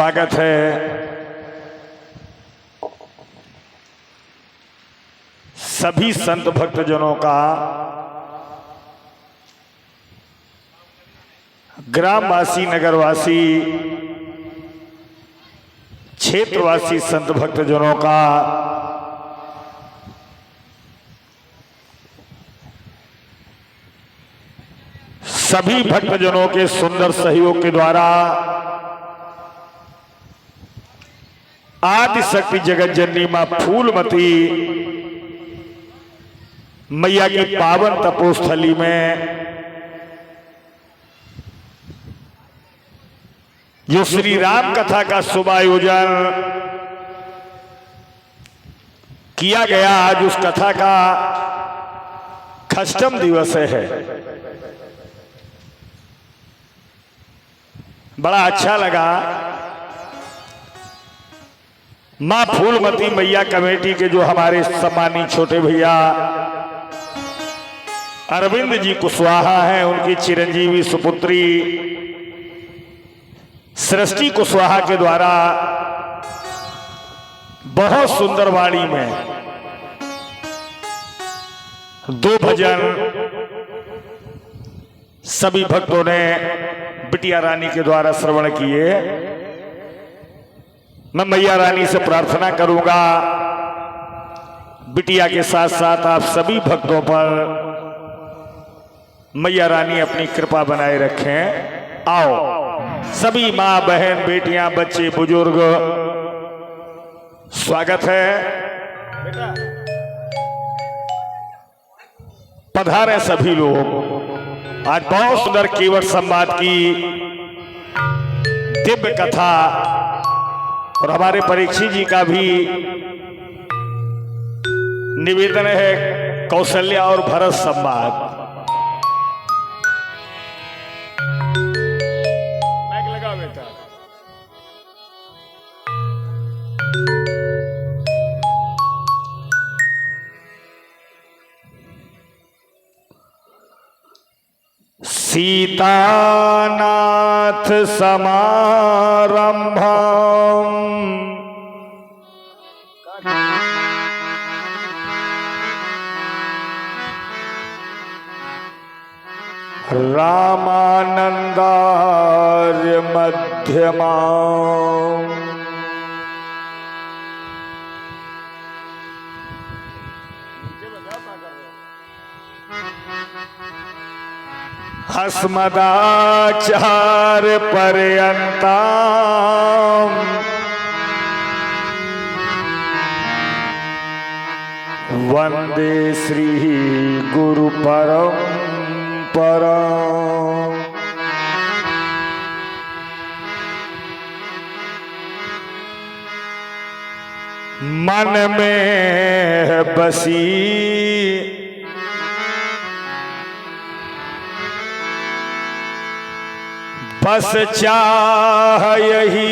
स्वागत है सभी संत भक्तजनों का ग्रामवासी, नगरवासी, क्षेत्रवासी संत भक्तजनों का सभी भक्तजनों के सुंदर सहयोग के द्वारा आदि शक्ति जगत जननी मां फूलमती मैया की पावन तपोस्थली में जो श्री राम कथा का शुभ आयोजन किया गया, आज उस कथा का खष्टम दिवस है। बड़ा अच्छा लगा। मां फूलमती मैया कमेटी के जो हमारे सम्मानित छोटे भैया अरविंद जी कुशवाहा हैं, उनकी चिरंजीवी सुपुत्री सृष्टि कुशवाहा के द्वारा बहुत सुंदर वाणी में 2 भजन सभी भक्तों ने बिटिया रानी के द्वारा श्रवण किए। मैं मैया रानी से प्रार्थना करूंगा बिटिया के साथ साथ आप सभी भक्तों पर मैया रानी अपनी कृपा बनाए रखें। आओ सभी मां, बहन, बेटियां, बच्चे, बुजुर्ग, स्वागत है। पधारे सभी लोग। आज बहुत सुंदर केवट संवाद की दिव्य कथा और हमारे परीक्षित जी का भी निवेदन है कौशल्या और भरत संवाद। माइक लगा बेटा। सीतानाथ समारंभम रामानंदार्य मध्यमाम अस्मदाचार्य पर्यन्ताम वंदे श्री गुरु परंपरा। मन में बसी बस चाह यही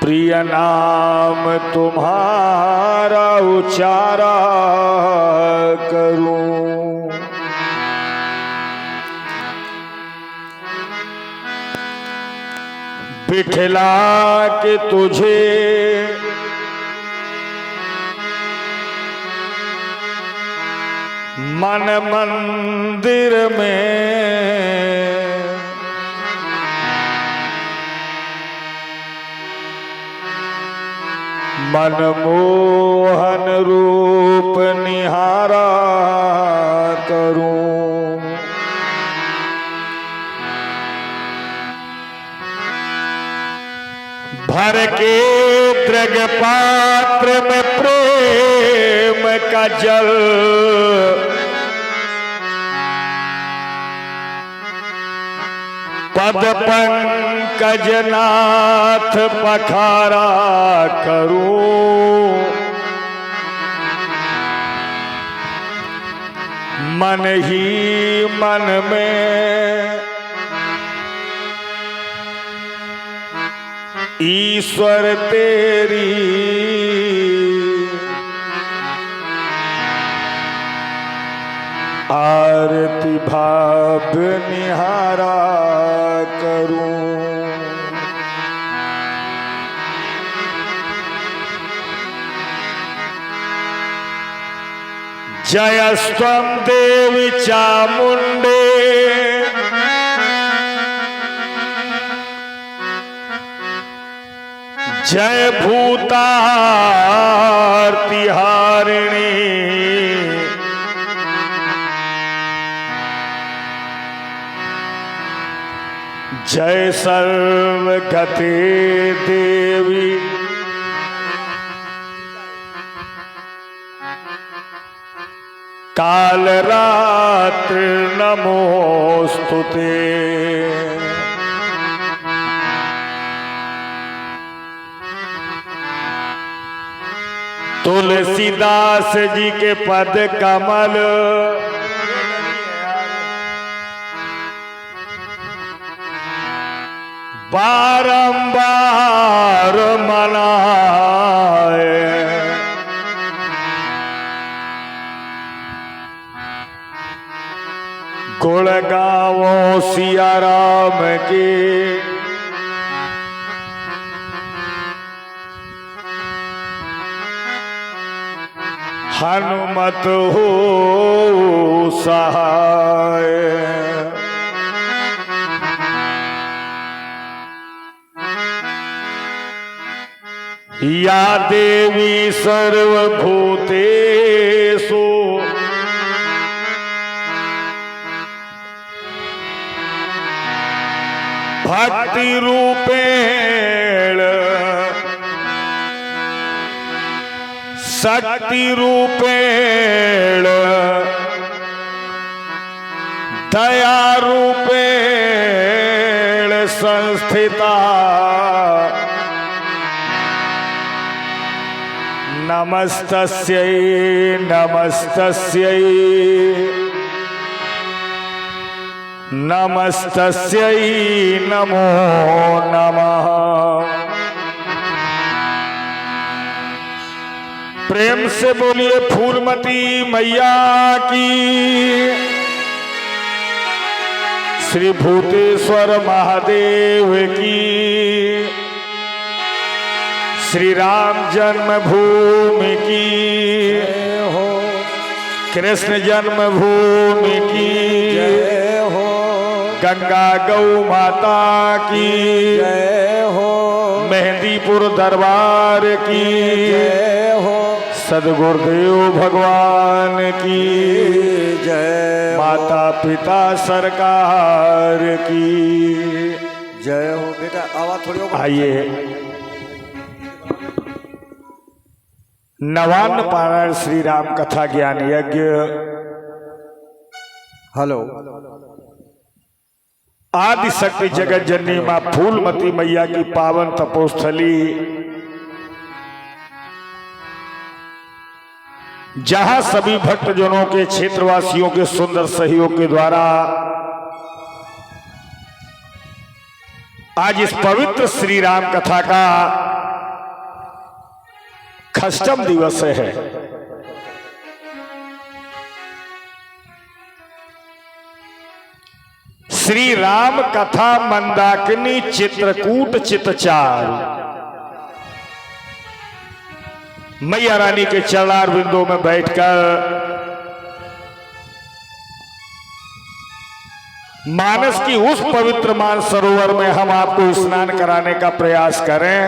प्रिय नाम तुम्हारा उचारा करूं। बिठला के तुझे मन मंदिर में मनमोहन रूप निहारा करूं। भर के दृग पात्र में प्रेम का जल पद पंकज नाथ पखारा करूं। मन ही मन में ईश्वर तेरी आरती भाव निहारा करूं। जयस्त्वं देवी चामुंडे जय भूतार्ति हारिणी जय सर्वगते देवी काल रात्र नमोस्तुते। तुलसीदास जी के पद कमल बारंबार मनाए गुण गावो सिया राम के हनुमत हो सहाय। या देवी सर्वभूतेषु भक्ति रूपेण शक्ति रूपेण दया रूपेण संस्थिता नमस्तस्यै नमस्तस्यै नमस्तस्यै नमो नमः। प्रेम से बोलिए फूलमती मैया की, श्री भूतेश्वर महादेव की, श्री राम जन्मभूमि की हो, कृष्ण जन्मभूमि की जय हो, गंगा गौ माता की जय हो, मेहंदीपुर दरबार की जय हो, सदगुरुदेव भगवान की जय, माता पिता सरकार की जय हो। बेटा आवाज थोड़ी आइए। नवान्न पारायण श्री राम कथा ज्ञान यज्ञ। हेलो। आदि शक्ति जगत जननी मां फूलमती मैया की पावन तपोस्थली, जहां सभी भक्तजनों के क्षेत्रवासियों के सुंदर सहयोग के द्वारा आज इस पवित्र श्री राम कथा का खष्टम दिवस है। श्री राम कथा मंदाकिनी चित्रकूट चितचार। मैया रानी के चरणार बिंदों में बैठकर मानस की उस पवित्र मान सरोवर में हम आपको स्नान कराने का प्रयास करें,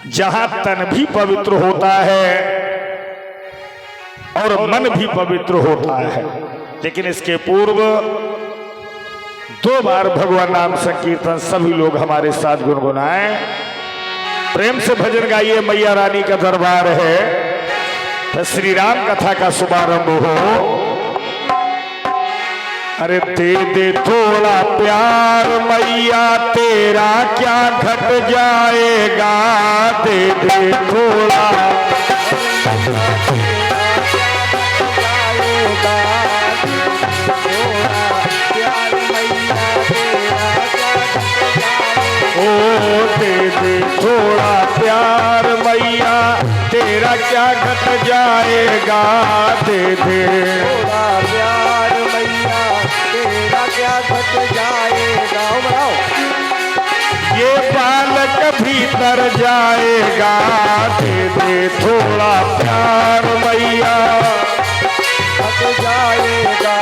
जहां तन भी पवित्र होता है और मन भी पवित्र होता है। लेकिन इसके पूर्व 2 बार भगवान नाम संकीर्तन सभी लोग हमारे साथ गुनगुनाएं। प्रेम से भजन गाइए, मैया रानी का दरबार है तो श्री राम कथा का शुभारंभ हो। अरे दे दे थोड़ा प्यार मैया तेरा क्या घट जाएगा, दे दे थोड़ा ओ दे दे थोड़ा प्यार मैया तेरा तेरा क्या घट जाएगा, दे दे थोड़ा प्यार मैया, तेरा क्या घट जाएगा। बढ़ाओ। ये बालक भीतर जाएगा, दे दे थोड़ा प्यार मैया, घट जाएगा,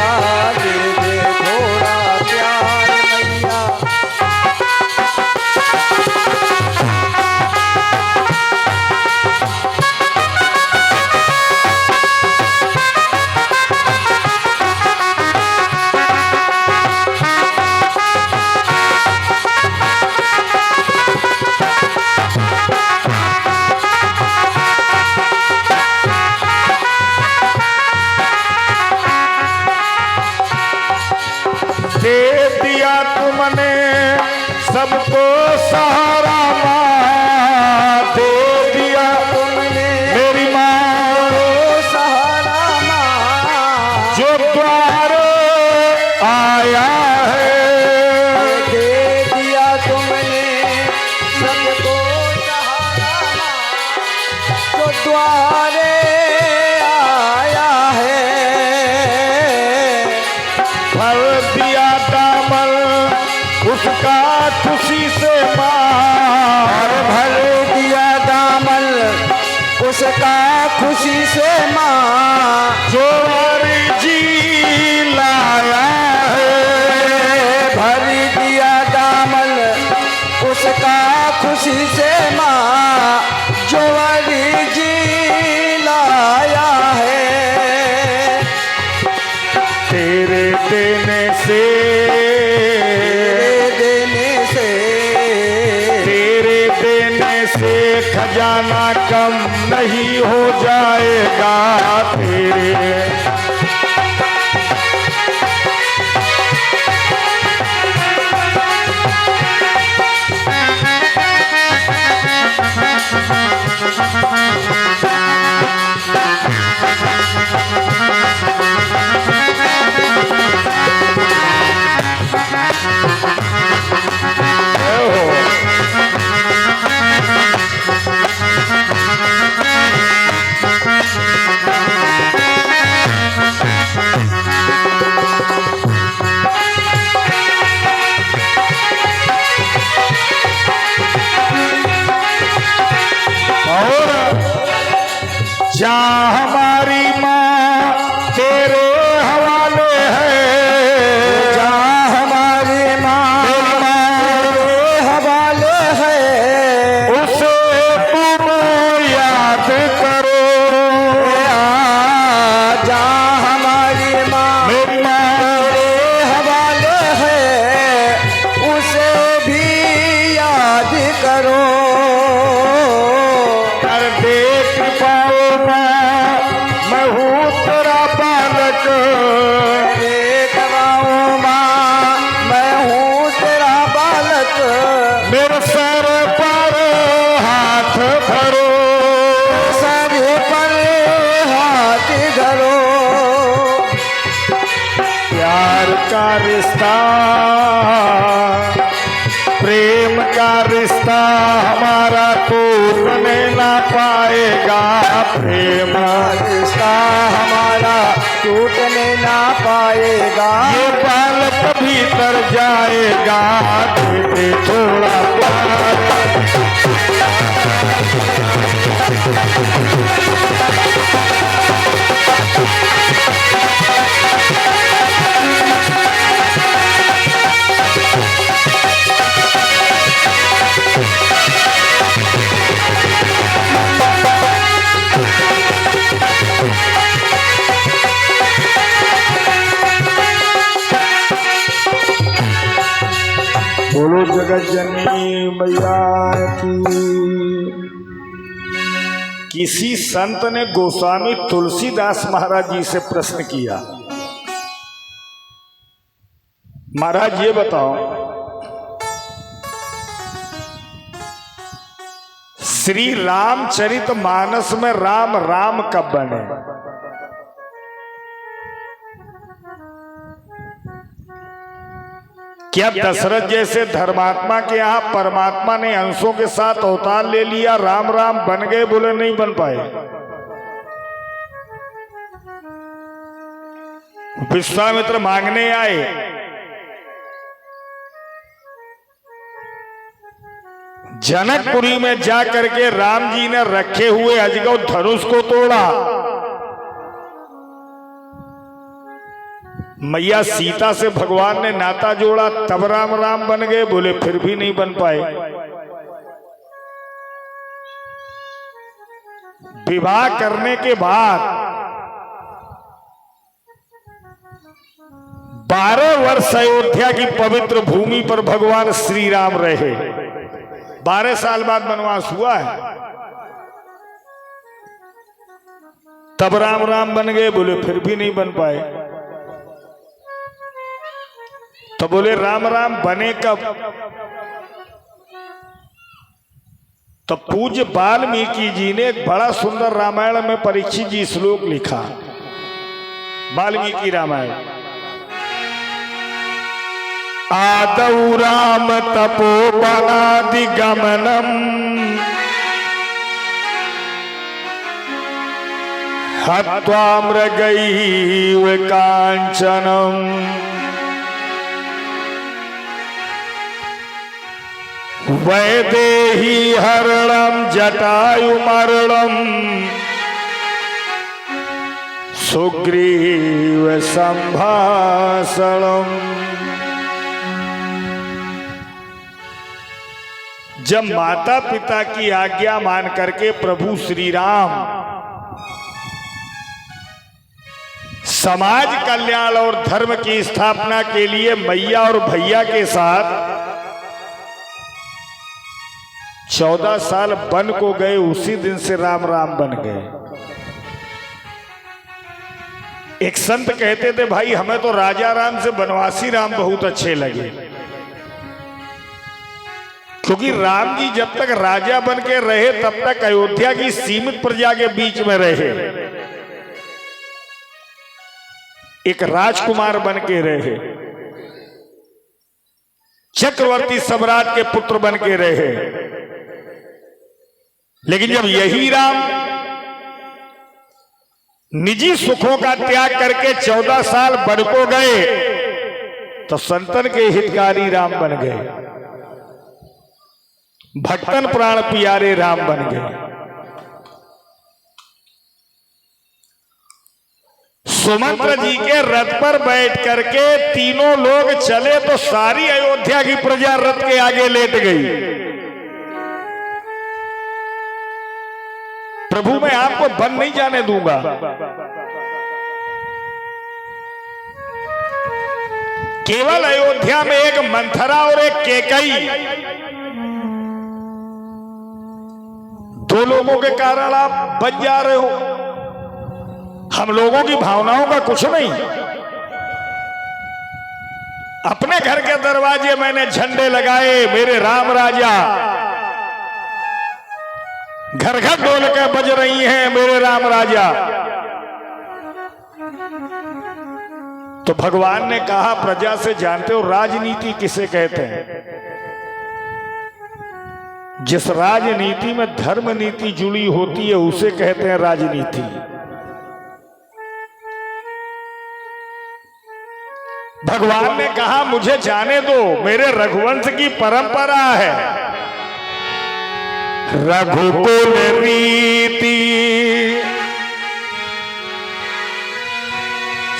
दे दे थोड़ा प्यार मैया। दे दिया तुमने सबको सहारा माँ, दे दिया तुमने मेरी माँ ओ सहारा माँ, जो द्वार आया है। दे दिया तुमने सबको सहारा माँ, जो द्वारे आया है। भर दिया दामन उसका खुशी से मार, भर दिया दामन उसका खुशी से माँ, जो अर्जी लाया है। भर दिया दामन उसका खुशी से माँ, जो अर्जी लाया है। तेरे देने से, तेरे देने से खजाना कम नहीं हो जाएगा। तेरे जहाँ हमारी माँ तेरे हवाले है, जहाँ हमारी माँ तेरे हवाले है, उसे तुम याद करो। जहाँ हमारी माँ मेरी माँ तेरे हवाले है, उसे भी याद करो। कर दे कृपाओं माँ, मैं हूँ तेरा बालक। देख पाऊँ माँ, मैं हूँ तेरा बालक। मेरे सर पर हाथ धरो, सर पर हाथ धरो। प्यार का रिश्ता, प्रेम का रिश्ता हमारा टूटने ना पाएगा। प्रेम रिश्ता हमारा टूटने ना पाएगा। ये बालक भीतर जाएगा, दे दे थोड़ा प्यार। बोलो जगत जननी मैया की। किसी संत ने गोस्वामी तुलसीदास महाराज जी से प्रश्न किया, महाराज ये बताओ, श्री रामचरित मानस में राम राम कब बने? क्या दशरथ जैसे धर्मात्मा के यहाँ परमात्मा ने अंशों के साथ अवतार ले लिया, राम राम बन गए? बोले नहीं बन पाए। विश्वामित्र मांगने आए, जनकपुरी में जाकर के राम जी ने रखे हुए अजगव धनुष को तोड़ा। मैया सीता से भगवान ने नाता जोड़ा, तब राम राम बन गए। बोले फिर भी नहीं बन पाए। विवाह करने के बाद 12 वर्ष अयोध्या की पवित्र भूमि पर भगवान श्री राम रहे। 12 साल बाद वनवास हुआ है, तब राम राम बन गए। बोले फिर भी नहीं बन पाए। तो बोले राम राम बने कब? तो पूज्य वाल्मीकि जी ने एक बड़ा सुंदर रामायण में परीक्षित जी श्लोक लिखा, वाल्मीकि रामायण। आदौ राम तपोवनादि गमनम हत्वा मृगैव कांचनम वैदेही हरणम जटायुमर्णम सुग्रीव संभाषणम। जब माता पिता की आज्ञा मान करके प्रभु श्री राम समाज कल्याण और धर्म की स्थापना के लिए मैया और भैया के साथ 14 साल वन को गए, उसी दिन से राम राम बन गए। एक संत कहते थे, भाई हमें तो राजा राम से बनवासी राम बहुत अच्छे लगे, क्योंकि राम जी जब तक राजा बन के रहे तब तक अयोध्या की सीमित प्रजा के बीच में रहे, एक राजकुमार बन के रहे, चक्रवर्ती सम्राट के पुत्र बन के रहे। लेकिन जब यही राम निजी सुखों का त्याग करके 14 साल वन को गए तो संतन के हितकारी राम बन गए, भक्तन प्राण प्यारे राम बन गए। सुमंत्र जी के रथ पर बैठ करके तीनों लोग चले तो सारी अयोध्या की प्रजा रथ के आगे लेट गई। प्रभु मैं आपको वन नहीं जाने दूंगा। केवल अयोध्या में एक मंथरा और एक केकई, 2 लोगों के कारण आप बच जा रहे हो। हम लोगों की भावनाओं का कुछ नहीं। अपने घर के दरवाजे मैंने झंडे लगाए, मेरे राम राजा, घर घर ढोल के बज रही हैं मेरे राम राजा। तो भगवान ने कहा प्रजा से, जानते हो राजनीति किसे कहते हैं? जिस राजनीति में धर्म नीति जुड़ी होती है उसे कहते हैं राजनीति। भगवान ने कहा मुझे जाने दो, मेरे रघुवंश की परंपरा है, रघुकुल रीति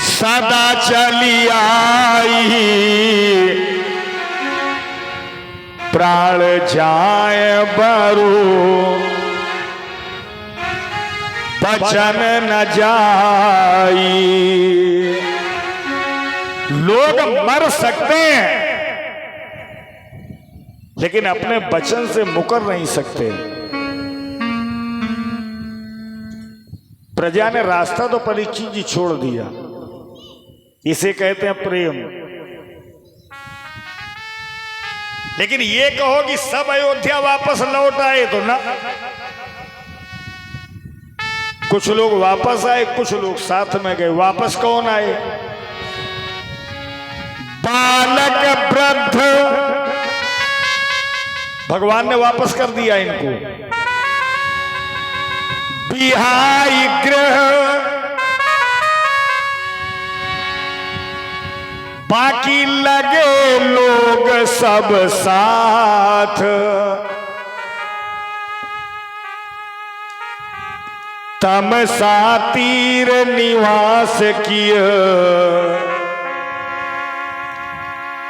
सदा चली आई, प्राण जाए बरु बचन न जाई। लोग मर सकते हैं लेकिन अपने वचन से मुकर नहीं सकते। प्रजा ने रास्ता तो परीक्षित जी छोड़ दिया, इसे कहते हैं प्रेम। लेकिन ये कहो कि सब अयोध्या वापस लौट आए तो ना, कुछ लोग वापस आए, कुछ लोग साथ में गए। वापस कौन आए? बालक वृद्ध, भगवान ने वापस कर दिया इनको। बिहाई ग्रह, बाकी लगे लोग सब साथ। तमसा तीर निवास किए,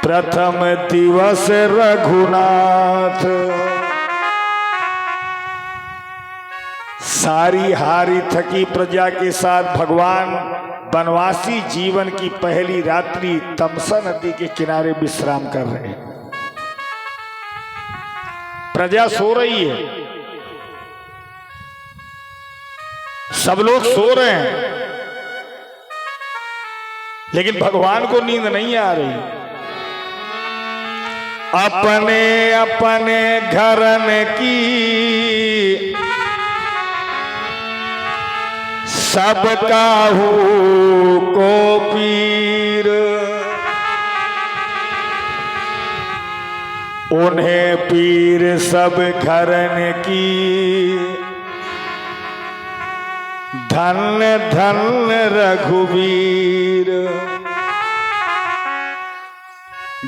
प्रथम दिवस रघुनाथ। सारी हारी थकी प्रजा के साथ भगवान वनवासी जीवन की पहली रात्रि तमसा नदी के किनारे विश्राम कर रहे हैं। प्रजा सो रही है, सब लोग सो रहे हैं, लेकिन भगवान को नींद नहीं आ रही। अपने अपने घरन की सब काहू को पीर, उन्हें पीर सब घरन की। धन धन रघुवीर।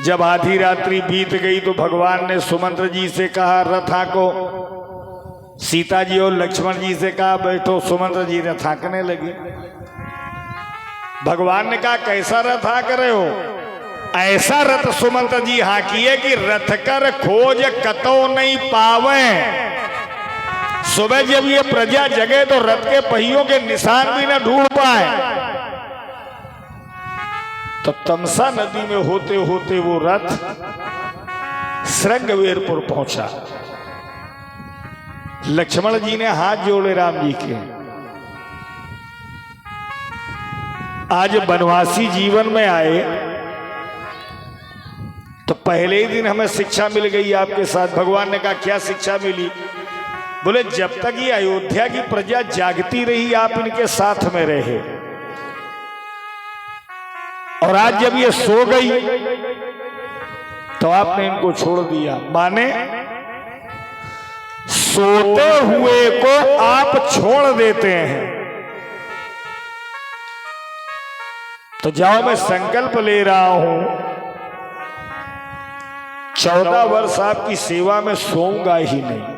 जब आधी रात्रि बीत गई तो भगवान ने सुमंत्र जी से कहा रथा को, सीता जी और लक्ष्मण जी से कहा बैठो। सुमंत्र जी रथ हाँकने लगे। भगवान ने कहा कैसा रथ हाँक रहे हो? ऐसा रथ सुमंत्र जी हाँकिए कि रथ कर खोज कतो नहीं पावे। सुबह जब ये प्रजा जगे तो रथ के पहियों के निशान भी न ढूंढ पाए। तो तमसा नदी में होते होते वो रथ श्रृंगवेरपुर पहुंचा। लक्ष्मण जी ने हाथ जोड़े राम जी के। आज वनवासी जीवन में आए तो पहले ही दिन हमें शिक्षा मिल गई आपके साथ। भगवान ने कहा क्या शिक्षा मिली? बोले जब तक ये अयोध्या की प्रजा जागती रही आप इनके साथ में रहे, और आज जब ये सो गई तो आपने इनको छोड़ दिया। माने सोते हुए को आप छोड़ देते हैं। तो जाओ, मैं संकल्प ले रहा हूं 14 वर्ष आपकी सेवा में सोऊंगा ही नहीं।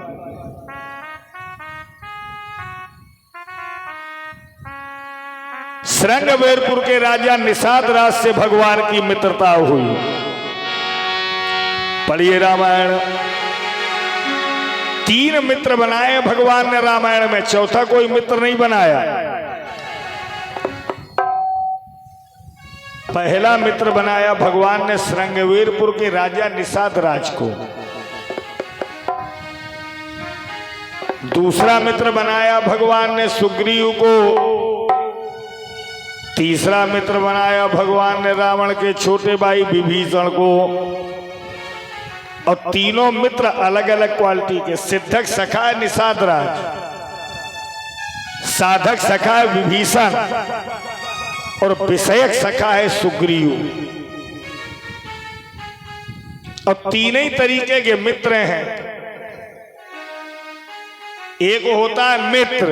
श्रृंगवेरपुर के राजा निषाद राज से भगवान की मित्रता हुई। पढ़िए रामायण। 3 मित्र बनाए भगवान ने रामायण में, चौथा कोई मित्र नहीं बनाया। पहला मित्र बनाया भगवान ने श्रृंगवेरपुर के राजा निषाद राज को। दूसरा मित्र बनाया भगवान ने सुग्रीव को। तीसरा मित्र बनाया भगवान ने रावण के छोटे भाई विभीषण को। और तीनों मित्र अलग अलग क्वालिटी के। सिद्धक सखा है निषाद राज, साधक सखा है विभीषण, और विषयक सखा है सुग्रीव। और तीनों ही तरीके के मित्र हैं। एक होता है मित्र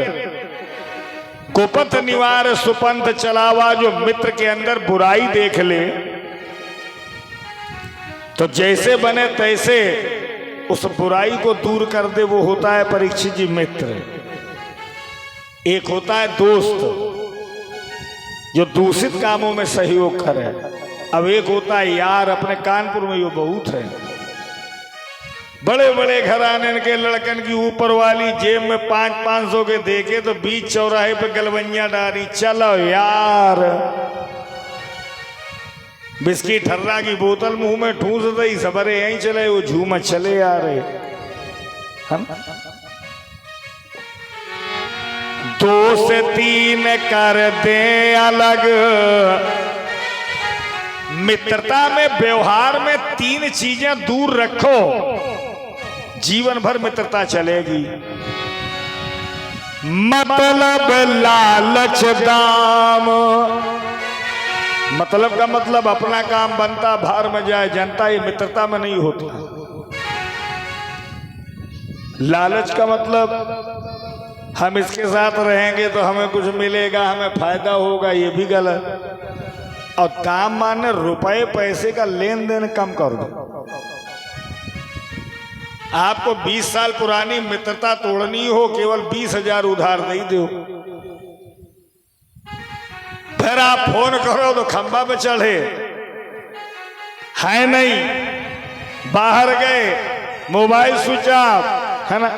कुपथ निवार सुपंथ चलावा, जो मित्र के अंदर बुराई देख ले तो जैसे बने तैसे उस बुराई को दूर कर दे, वो होता है परीक्षित जी मित्र। एक होता है दोस्त, जो दूषित कामों में सहयोग करे। अब एक होता है यार, अपने कानपुर में ये बहुत है। बड़े बड़े घराने के लड़कन की ऊपर वाली जेब में 500-500 के देखे तो बीच चौराहे पे गलवैया डाली, चलो यार। बिस्किट ठर्रा की बोतल मुंह में ठूस दई, सबरे यहीं चले, वो झूमत चले आ रहे। हम 2 से 3 कर दे अलग। मित्रता में, व्यवहार में 3 चीजें दूर रखो, जीवन भर मित्रता चलेगी। मतलब लालच दाम, मतलब का मतलब अपना काम बनता भार में जाए जनता, ये मित्रता में नहीं होता। लालच का मतलब हम इसके साथ रहेंगे तो हमें कुछ मिलेगा, हमें फायदा होगा, ये भी गलत। और काम माने रुपए पैसे का लेन देन कम कर दो। आपको 20 साल पुरानी मित्रता तोड़नी हो, केवल 20,000 उधार दे दो। फिर आप फोन करो तो खंबा पे चढ़े, है नहीं, बाहर गए, मोबाइल स्विच ऑफ, है ना।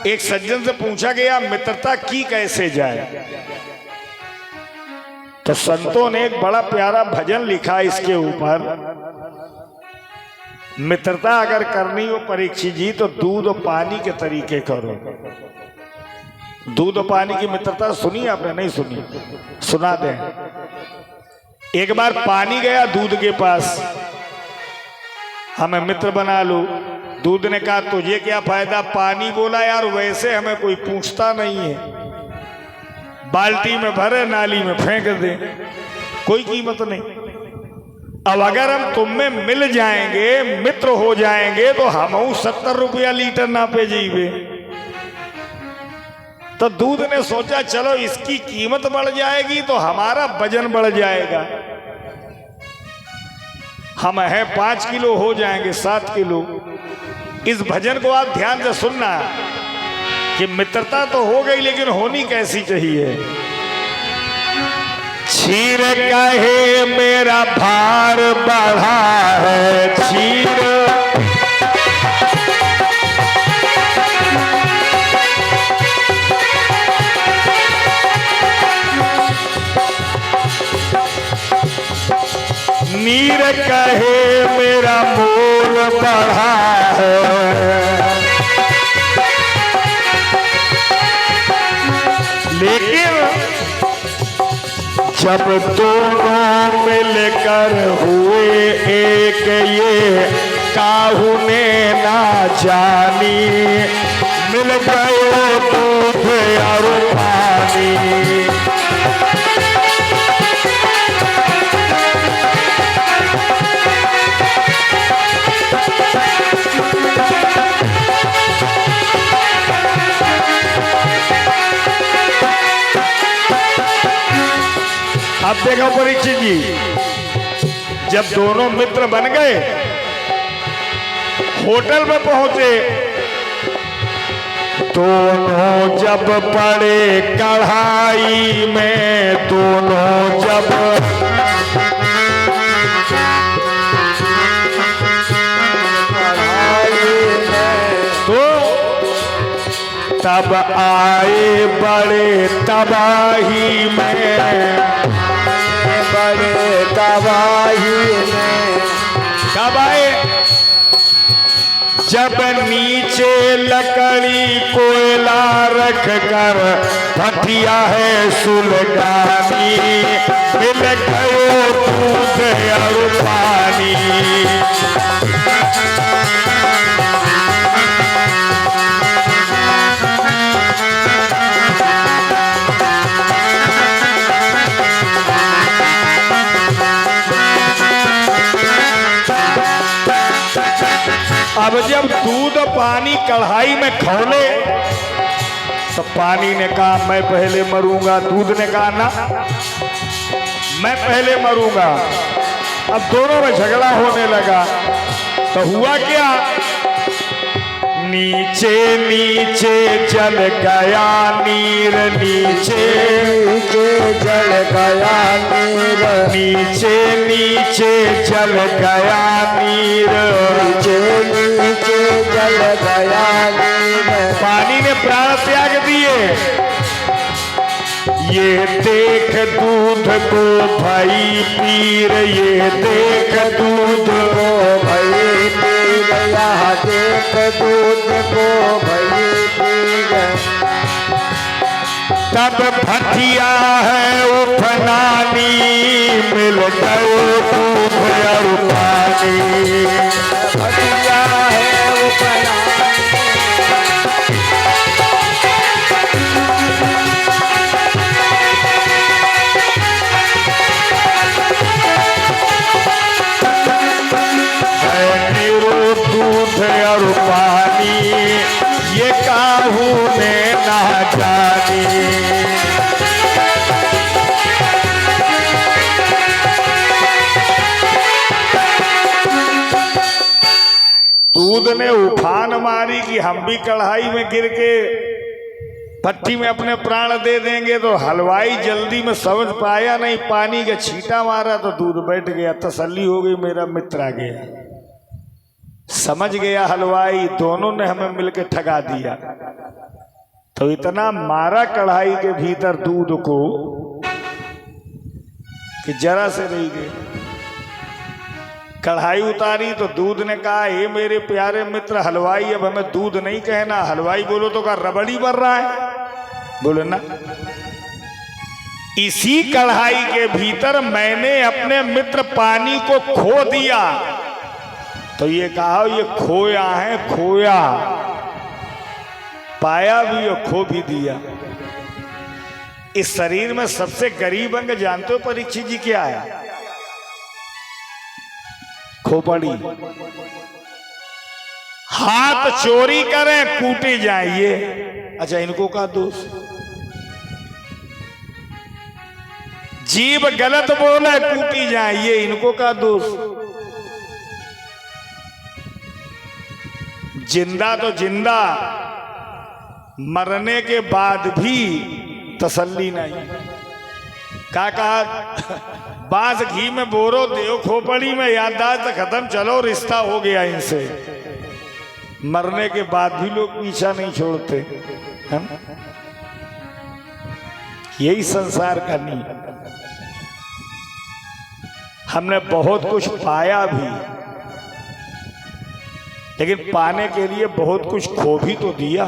एक सज्जन से पूछा गया मित्रता की कैसे जाए, तो संतों ने एक बड़ा प्यारा भजन लिखा इसके ऊपर। मित्रता अगर करनी हो परीक्षित जी तो दूध और पानी के तरीके करो। दूध और पानी की मित्रता सुनी आपने? नहीं सुनी, सुना दें। एक बार पानी गया दूध के पास, हमें मित्र बना लो। दूध ने कहा तुझे क्या फायदा? पानी बोला यार वैसे हमें कोई पूछता नहीं है, बाल्टी में भरे नाली में फेंक दे, कोई कीमत नहीं। अब अगर हम तुम में मिल जाएंगे, मित्र हो जाएंगे, तो हम 70 रुपया लीटर नापे जीवे। तो दूध ने सोचा चलो इसकी कीमत बढ़ जाएगी तो हमारा वजन बढ़ जाएगा। हम है 5 किलो हो जाएंगे 7 किलो। इस भजन को आप ध्यान से सुनना कि मित्रता तो हो गई लेकिन होनी कैसी चाहिए। क्षीर कहे मेरा भार बढ़ा है, क्षीर नीर कहे मेरा मोल बढ़ा है। लेकिन जब दोनों मिलकर हुए एक, ये काहू ने ना जानी, मिल गए दूध और पानी। अब देखो परीक्षित जी, जब दोनों मित्र बन गए, होटल में पहुंचे, दोनों जब पड़े कढ़ाई में, दोनों जब तो तब आए बड़े तबाही में, बड़े तबाही में। कब आए? जब नीचे लकड़ी कोयला रख कर भटिया है सुलगानी, मिल गयो दूध और पानी। अब जब दूध पानी कढ़ाई में खौले तो पानी ने कहा मैं पहले मरूंगा, दूध ने कहा ना मैं पहले मरूंगा। अब दोनों में झगड़ा होने लगा तो हुआ क्या? नीचे नीचे जल गया नीर, नीचे नीचे जल गया नीर, नीचे नीचे जल गया नीर, नीचे नीचे जल गया नीर। पानी ने प्राण त्याग दिए। ये देख दूध को भाई पीर, ये देख दूध को भाई पीर, यहाँ देख दूध को भाई पीर। तब भटिया है उफनानी, मिल गयो दूध और पानी। भटिया है उफनानी, दूध ने उफान मारी कि हम भी कढ़ाई में गिर के भट्टी में अपने प्राण दे देंगे। तो हलवाई जल्दी में समझ पाया नहीं, पानी का छींटा मारा तो दूध बैठ गया। तसल्ली हो गई, मेरा मित्र आ गया। समझ गया हलवाई दोनों ने हमें मिलकर ठगा दिया। तो इतना मारा कढ़ाई के भीतर दूध को कि जरा से रह गए। कढ़ाई उतारी तो दूध ने कहा, हे मेरे प्यारे मित्र हलवाई, अब हमें दूध नहीं कहना। हलवाई बोलो तो कहा, रबड़ी भर रहा है। बोले ना, इसी कढ़ाई के भीतर मैंने अपने मित्र पानी को खो दिया। तो ये कहा, ये खोया है, खोया पाया भी और खो भी दिया। इस शरीर में सबसे गरीब अंग जानते हो परीक्षित जी क्या है? खोपड़ी। हाथ चोरी करें कूटे जाइए। अच्छा, इनको का दोष? जीभ गलत बोले कूटी जाइए, इनको का दोष? जिंदा तो जिंदा, मरने के बाद भी तसल्ली नहीं। का कहा, बांस घी में बोरो देव खोपड़ी में, याददाश्त खत्म, चलो रिश्ता हो गया इनसे। मरने के बाद भी लोग पीछा नहीं छोड़ते, है ना? यही संसार का नियम। हमने बहुत कुछ पाया भी, लेकिन पाने के लिए बहुत कुछ खो भी तो दिया।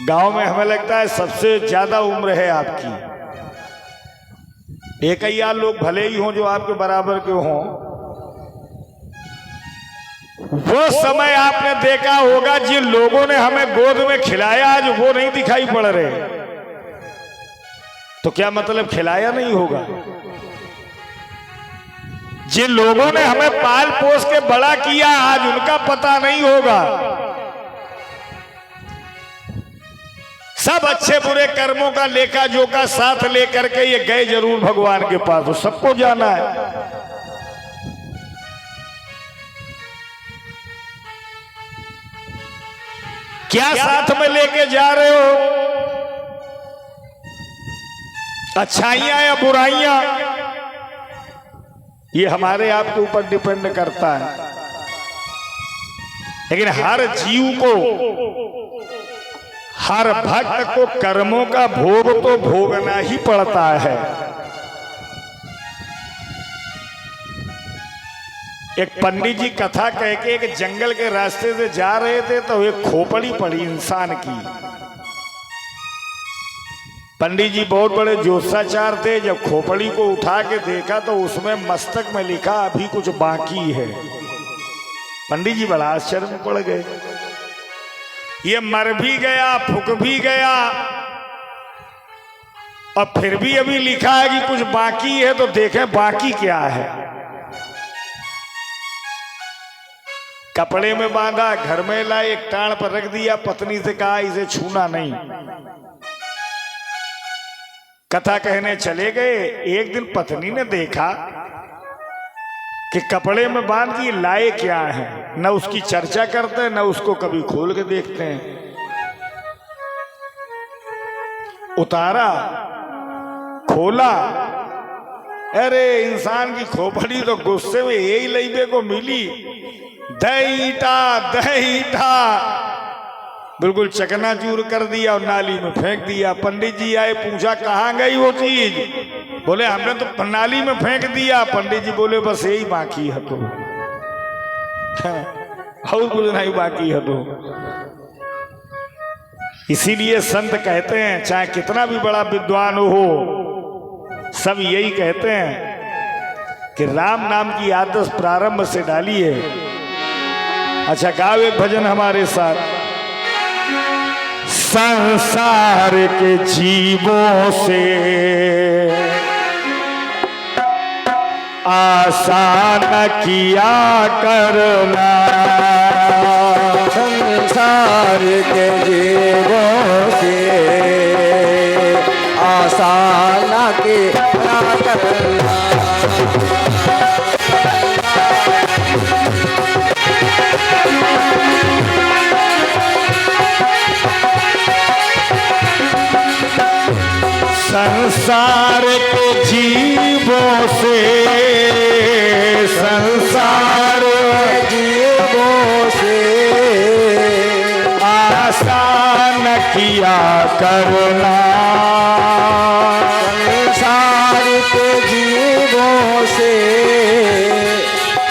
गांव में हमें लगता है सबसे ज्यादा उम्र है आपकी। एक ही यार लोग भले ही हों जो आपके बराबर के हों। वो समय आपने देखा होगा जिन लोगों ने हमें गोद में खिलाया, आज वो नहीं दिखाई पड़ रहे। तो क्या मतलब खिलाया नहीं होगा? जिन लोगों ने हमें पाल पोस के बड़ा किया, आज उनका पता नहीं होगा। सब अच्छे बुरे कर्मों का लेखा जोखा साथ लेकर के ये गए जरूर भगवान के पास, तो सबको जाना है। क्या साथ में लेके जा रहे हो? अच्छाइयां या बुराइयां? ये हमारे आपके ऊपर डिपेंड करता है। लेकिन हर जीव को, हर भक्त को कर्मों का भोग तो भोगना ही पड़ता है। एक पंडित जी कथा कह के एक जंगल के रास्ते से जा रहे थे, तो एक खोपड़ी पड़ी इंसान की। पंडित जी बहुत बड़े ज्योतिषाचार्य थे। जब खोपड़ी को उठा के देखा तो उसमें मस्तक में लिखा, अभी कुछ बाकी है। पंडित जी बड़ा आश्चर्य में पड़ गए। ये मर भी गया, फूक भी गया, और फिर भी अभी लिखा है कि कुछ बाकी है। तो देखें बाकी क्या है। कपड़े में बांधा, घर में लाए, एक टाण पर रख दिया, पत्नी से कहा इसे छूना नहीं। कथा कहने चले गए। एक दिन पत्नी ने देखा कि कपड़े में बांध के लाए क्या है। न उसकी चर्चा करते हैं, न उसको कभी खोल के देखते हैं। उतारा, खोला, अरे इंसान की खोपड़ी तो गुस्से में यही लईबे को मिली। दहीटा दहीटा बिल्कुल चकनाचूर कर दिया और नाली में फेंक दिया। पंडित जी आए, पूछा कहाँ गई वो चीज? बोले हमने तो नाली में फेंक दिया। पंडित जी बोले बस यही बाकी है, तो और कुछ नहीं बाकी है। तो इसीलिए संत कहते हैं, चाहे कितना भी बड़ा विद्वान हो, सब यही कहते हैं कि राम नाम की आदत प्रारंभ से डालिए। अच्छा, गाओ एक भजन हमारे साथ। संसार के जीवों से आसान किया करना, संसार के जीवों से आसान किया करना। संसार के जीवों से, संसार जीवों से आसान किया करना, संसार के जीवों से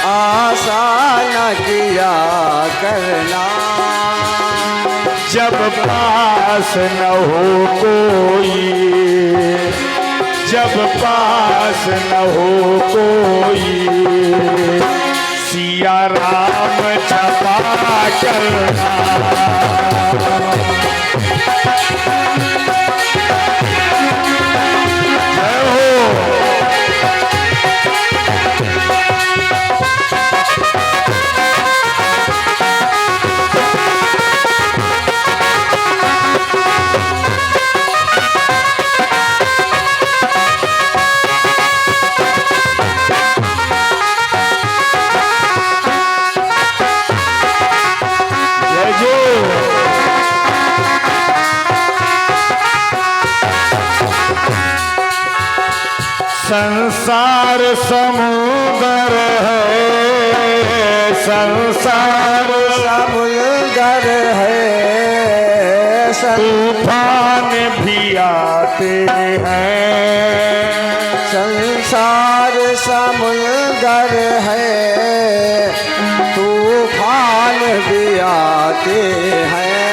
आसान किया करना। जब पास न हो कोई, जब पास न हो कोई, सिया राम जपा करना। जय हो। संसार समुद्र है, संसार समुद्र है, तूफान भी आते हैं। संसार समुद्र है, तूफान भी आते हैं।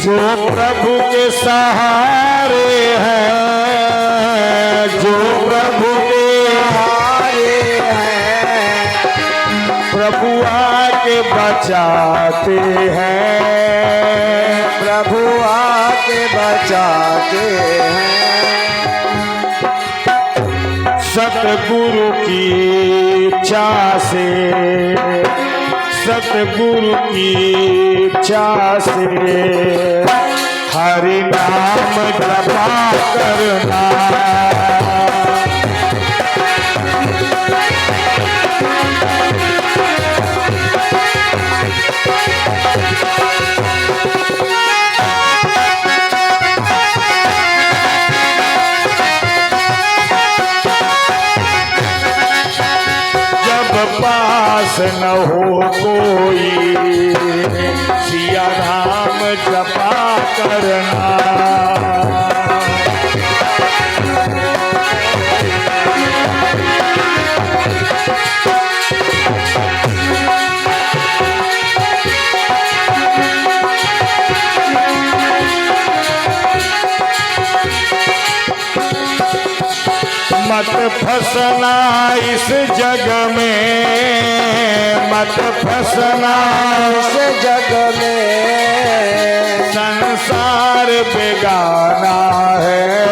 जो प्रभु के सहारे हैं, जो प्रभु के हारे हैं, प्रभु आके बचाते हैं, प्रभु आके बचाते हैं। सतगुरु की इच्छा से, सतगुरु की इच्छा से हरि नाम जपा करना। पास न हो कोई, सिया राम जपा करना। मत फंसना इस जग में, मत फंसना इस जग में, संसार बेगाना है।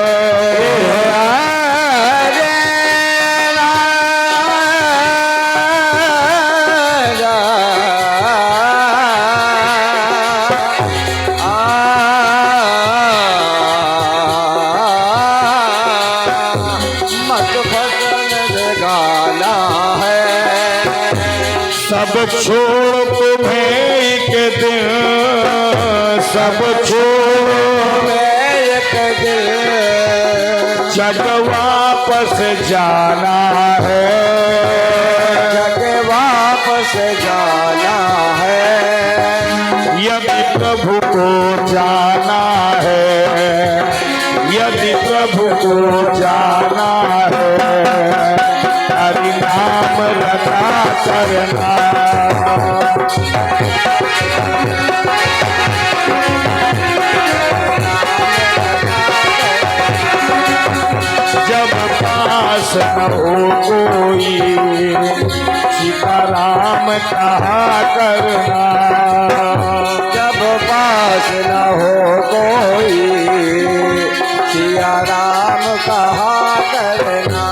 सब छोड़ तुम्हें एक दिन, सब छोड़ एक दिन जग वापस जाना है, जग वापस जाना है। यदि प्रभु को जाना है, यदि प्रभु को जाना है, हरि नाम रटा करना। जब पास न हो कोई, सीताराम कहा करना। जब पास न हो कोई, सिया राम कहा करना।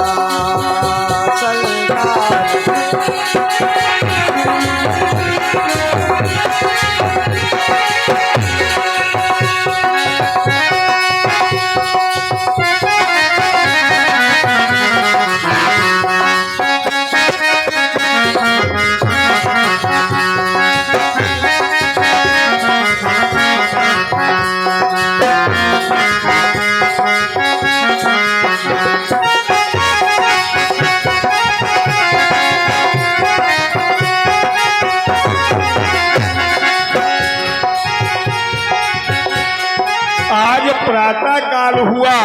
आज प्रातः काल हुआ,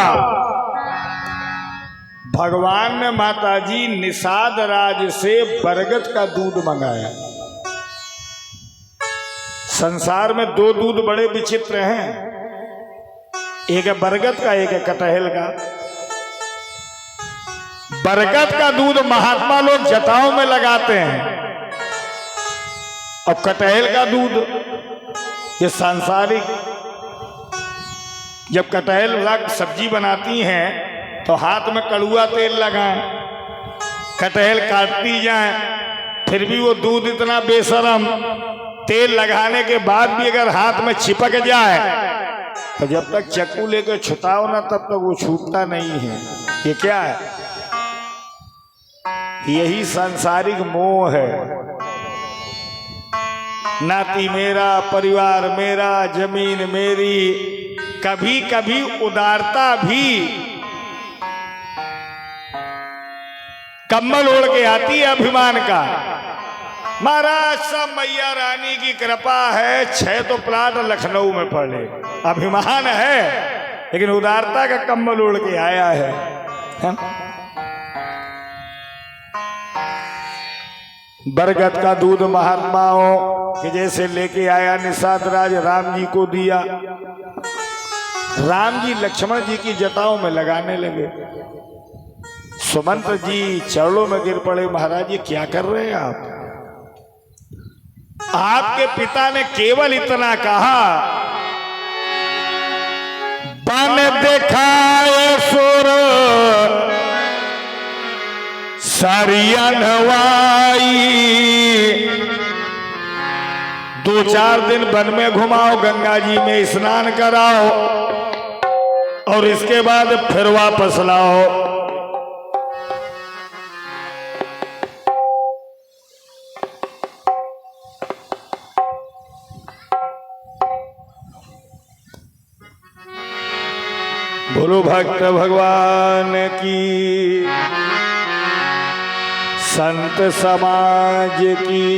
भगवान ने माताजी निषाद राज से बरगद का दूध मंगाया। संसार में दो दूध बड़े विचित्र हैं, एक है बरगद का, एक है कटहल का। बरगद का दूध महात्मा लोग जटाओं में लगाते हैं, और कटहल का दूध ये सांसारिक। जब कटहल वाला सब्जी बनाती हैं तो हाथ में कड़ुआ तेल लगाएं, कटहल काटती जाएं, फिर भी वो दूध इतना बेशरम, तेल लगाने के बाद भी अगर हाथ में चिपक जाए तो जब तक चक्कू लेकर छुटाओ ना तब तक वो छूटता नहीं है। ये क्या है? यही सांसारिक मोह है। नाती मेरा, परिवार मेरा, जमीन मेरी। कभी कभी उदारता भी कम्बल ओढ़ के आती है अभिमान का। महाराज सब मैया रानी की कृपा है, 6 तो प्लाट लखनऊ में पड़े, अभिमान है, लेकिन उदारता का कम्बल ओढ़ के आया है। बरगद का दूध महात्माओं के जैसे लेके आया निषाद राज, राम जी को दिया। राम जी लक्ष्मण जी की जटाओं में लगाने लगे। सुमंत जी चरणों में गिर पड़े, महाराज ये क्या कर रहे हैं आप? आपके पिता ने केवल इतना कहा, बन दिखाए सुर सरियनवाई। 2-4 दिन वन में घुमाओ, गंगा जी में स्नान कराओ, और इसके बाद फिर वापस लाओ। बोलो भक्त भगवान की, संत समाज की।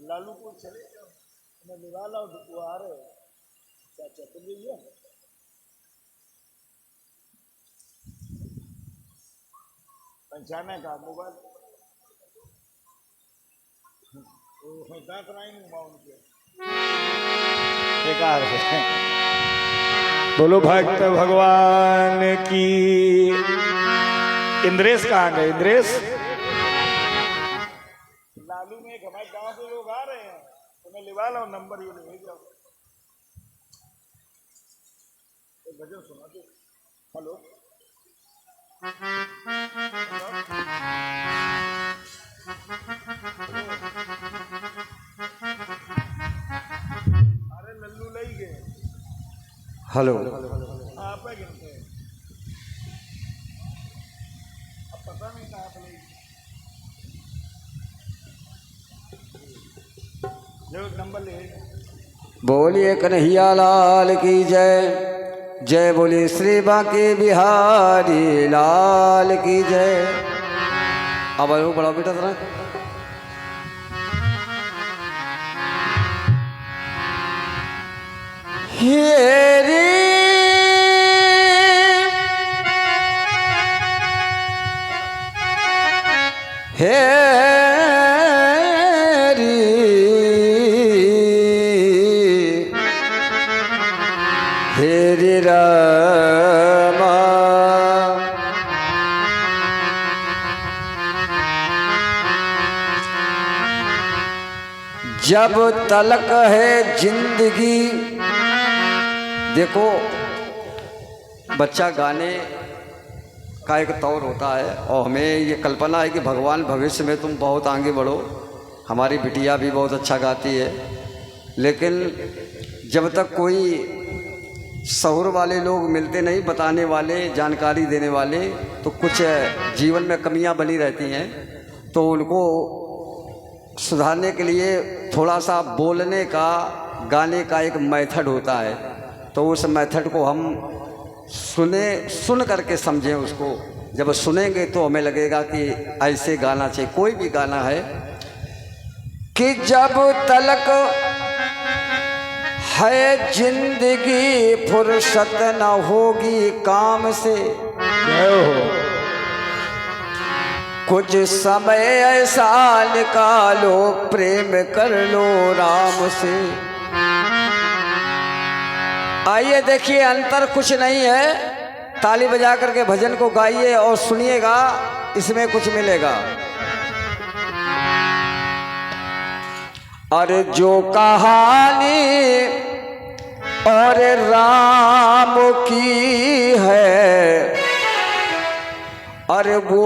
लालू को चले मैं निवाला वो आ रहे चाचा तुम ये पंचाने का मोबाइल दांत नहीं हुआ उनके बेकार है। बोलो भक्त भगवान की। इंद्रेश कहाँ गए? इंद्रेश लालू में एक हमारे गांव के लोग आ रहे हैं, तुम्हें लिवा लो नंबर, ये ले जाओ, एक भजन सुना दो। हेलो अरे लल्लू ले गए। हेलो आप गिनते हैं, अब पता नहीं कहाँ पे जो नंबर ले। बोलिए कन्हैया लाल की जय, जय बोलिए श्री बांके बिहारी लाल की जय। अब आयो बड़ा बेटा जरा। हेरी हेरी रामा जब तलक है जिंदगी। देखो बच्चा गाने का एक तौर होता है, और हमें ये कल्पना है कि भगवान भविष्य में तुम बहुत आगे बढ़ो। हमारी बिटिया भी बहुत अच्छा गाती है, लेकिन जब तक कोई शौर वाले लोग मिलते नहीं, बताने वाले, जानकारी देने वाले, तो कुछ जीवन में कमियां बनी रहती हैं। तो उनको सुधारने के लिए थोड़ा सा बोलने का, गाने का एक मेथड होता है, तो उस मेथड को हम सुन करके समझें उसको। जब सुनेंगे तो हमें लगेगा कि ऐसे गाना चाहिए। कोई भी गाना है, कि जब तलक है जिंदगी फुर्सत न होगी काम से, जय हो। कुछ समय ऐसा निकालो प्रेम कर लो राम से। आइए देखिए, अंतर कुछ नहीं है, ताली बजा करके भजन को गाइए और सुनिएगा, इसमें कुछ मिलेगा। अरे जो कहानी और राम की है, अरे वो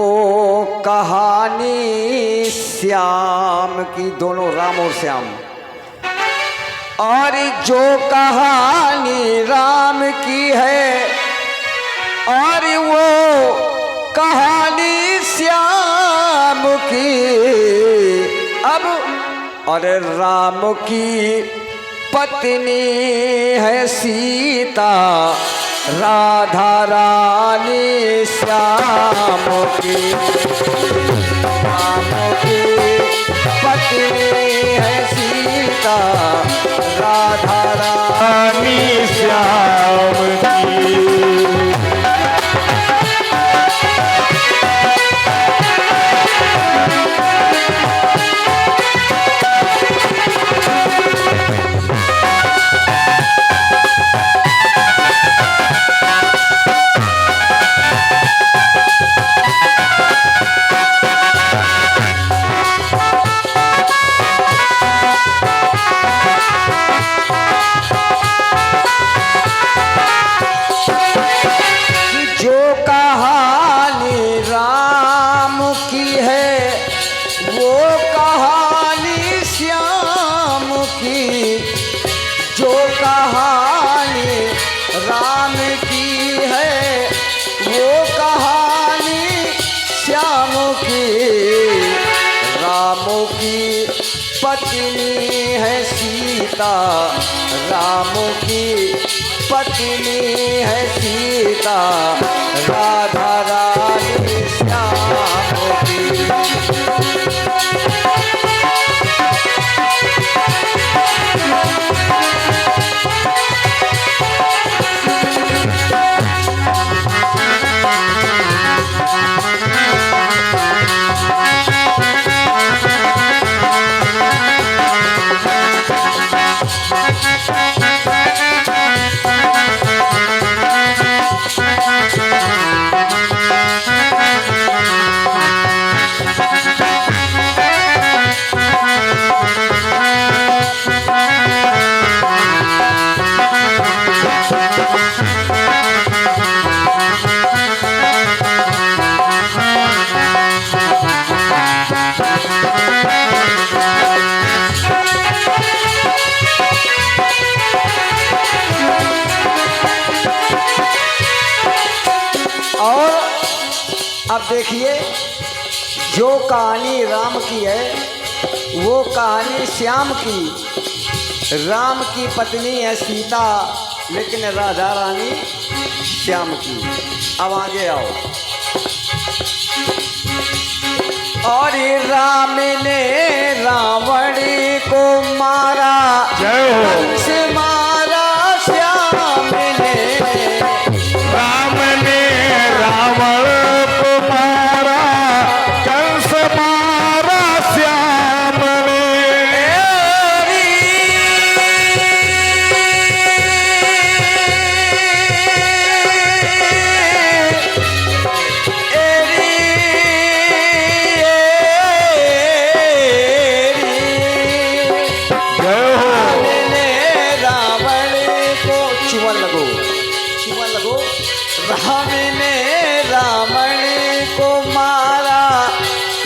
कहानी श्याम की, दोनों राम और श्याम। और जो कहानी राम की है और वो कहानी श्याम की। अब अरे राम की पत्नी है सीता, राधा रानी श्याम की। राम की पत्नी है सीता, राधा रानी श्याम की। पत्नी है सीता, राम की पत्नी है सीता, राधा रानी श्याम की। अब देखिए, जो कहानी राम की है वो कहानी श्याम की। राम की पत्नी है सीता, लेकिन राधा रानी श्याम की। अब आगे आओ। और राम ने रावण को मारा, कंस मारा श्याम ने। राम ने रावण को मारा, कंस मारा श्याम ने। राम ने रावण को मारा,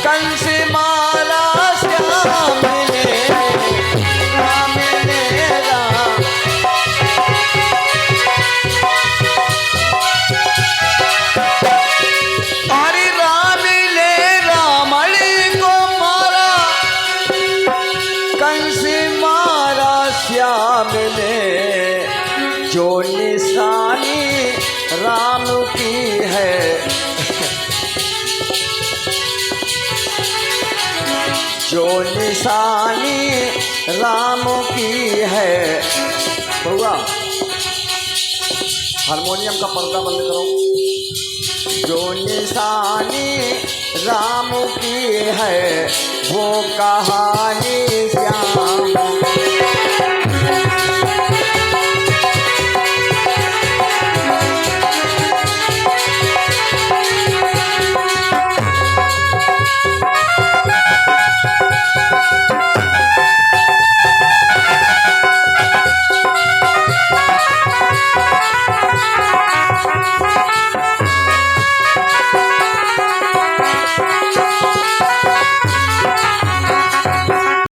कंस मारा श्याम ने। राम ने अरे राम ने रावण को मारा, कंस मारा श्याम ने। जो निशानी राम की है जो निशानी राम की है। बउआ हारमोनियम का पर्दा बंद करो। जो निशानी राम की है वो कहानी श्याम